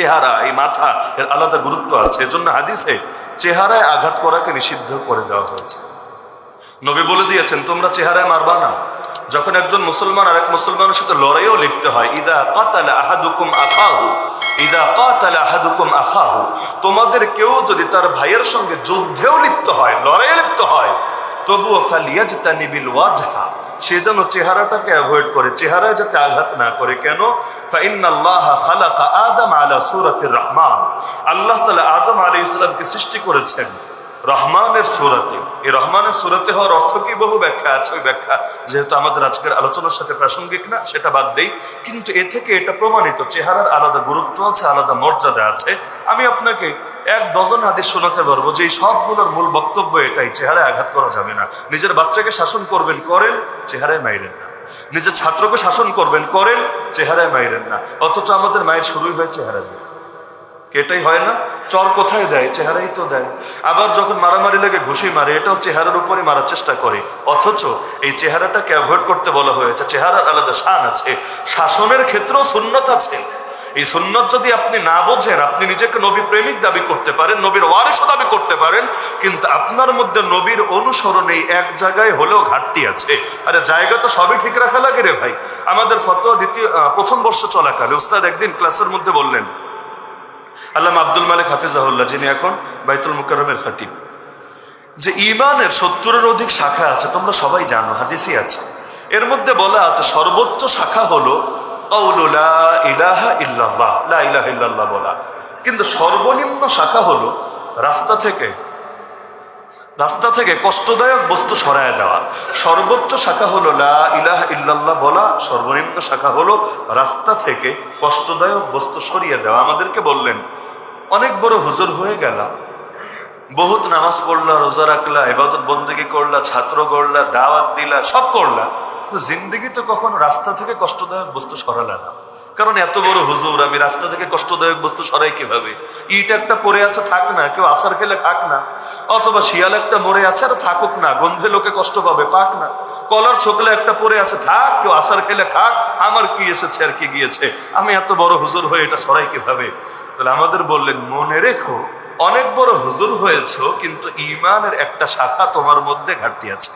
চেহারা, এই মাথা, এর আলাদা গুরুত্ব আছে। এজন্য হাদিসে চেহারায় আঘাত করাকে নিষিদ্ধ করে দেওয়া হয়েছে। নবী বলে দিয়েছেন তোমরা চেহারায় মারবা না। যখন একজন মুসলমান আর এক মুসলমানের সাথে লড়াইও লিখতে হয়, ইদা কাতালা আহাদুকুম আখাহু, ইদা কাতালা আহাদুকুম আখাহু, তোমাদের কেউ যদি তার ভাইয়ের সঙ্গে যুদ্ধেও লিপ্ত হয়, লড়াইয়ে লিপ্ত হয়, তবুও ফালিয়াজতানিবিল ওয়াজহা, সে যেন চেহারাটাকে অ্যাভয়েড করে, চেহারায় যাতে আঘাত না করে। কেন? ফাইন্নাল্লাহা খালাকা আদম আলা সূরাতির রহমান, আল্লাহ তাআলা আদম আলাইহিস সালামকে সৃষ্টি করেছেন রহমানের সূরাতে। এই রহমানের সূরাতে হওয়ার অর্থ কি? বহু ব্যাখ্যা আছে, ওই ব্যাখ্যা যেহেতু আমাদের আজকের আলোচনার সাথে প্রাসঙ্গিক না, সেটা বাদ দেই। কিন্তু এ থেকে এটা প্রমাণিত চেহারার আলাদা গুরুত্ব আছে, আলাদা মর্যাদা আছে। আমি আপনাকে 1 ডজন হাদিস শোনাতে পারবো যে এই সবগুলোর মূল বক্তব্য এটাই, চেহারায় আঘাত করা যাবে না। নিজের বাচ্চাকে শাসন করবেন, করেন, চেহারায় মাইরেন না। নিজের ছাত্রকে শাসন করবেন, করেন, চেহারায় মাইরেন না। অথচ আমাদের মায়ের শুরুই হয় চেহারা দিয়ে। এটাই হয় না? চর কোথায় দেয়? চেহারাই তো দেয়। আবার যখন মারামারি লাগে ঘুষি মারে, এটাও চেহারার উপরে মারার চেষ্টা করে। অথচ এই চেহারাটাকে অ্যাভয়েড করতে বলা হয়েছে। চেহারার আলাদা শান আছে, শাসনের ক্ষেত্রেও সুন্নত আছে। এই সুন্নত যদি আপনি না বোঝেন, আপনি নিজেকে নবী প্রেমিক দাবি করতে পারেন, নবীর ওয়ারিসও দাবি করতে পারেন, কিন্তু আপনার মধ্যে নবীর অনুসরণে এক জায়গায় হলেও ঘাটতি আছে। আরে জায়গা তো সবই ঠিক রাখা লাগে রে ভাই। আমাদের ফতোয়া প্রথম বর্ষ চলাকালে উস্তাদ একদিন ক্লাসের মধ্যে বললেন, আল্লামা আব্দুল মালিক হাফিজাহুল্লাহ, যিনি এখন বাইতুল মুকাররমের খতিব, যে ইমানের 70-এর অধিক শাখা আছে, তোমরা সবাই জানো, হাদিসই আছে। এর মধ্যে বলা আছে সর্বোচ্চ শাখা হলো কাউলু লা ইলাহা ইল্লাল্লাহ, লা ইলাহা ইল্লাল্লাহ বলা। কিন্তু সর্বনিম্ন শাখা হলো রাস্তা থেকে কষ্টদায়ক বস্তু সরায় দেওয়া। সর্বোচ্চ শাখা হলো লা ইলাহা ইল্লাল্লাহ বলা, সর্বনিম্ন শাখা হলো রাস্তা থেকে কষ্টদায়ক বস্তু সরিয়ে দেওয়া। আমাদেরকে বললেন অনেক বড় হুজুর হয়ে গেলা, বহুত নামাজ পড়লা, রোজা রাখলা, ইবাদত বন্দেগী করলা, ছাত্র গড়লা, দাওয়াত দিলা, সব করলা, তো জিন্দেগি তো কখনো রাস্তা থেকে কষ্টদায়ক বস্তু সরালা না। কারণ এত বড় হুজুর, আমি রাস্তা থেকে কষ্টদায়ক বস্তু সরাই কিভাবে? ইট একটা পড়ে আছে, থাক না, কেউ আছাড় খেলে খাক না। অথবা শিয়াল একটা মরে আছে, আর থাকুক না, গন্ধে লোকে কষ্ট পাবে, পাক না। কলার ছোকলে একটা পড়ে আছে, থাক, কেউ আছাড় খেলে খাক, আমার কি এসেছে আর কি গিয়েছে, আমি এত বড় হুজুর হয়ে এটা সরাই কিভাবে? তাহলে আমাদের বললেন মনে রেখো, অনেক বড় হুজুর হয়েছ, কিন্তু ইমানের একটা শাখা তোমার মধ্যে ঘাটতি আছে।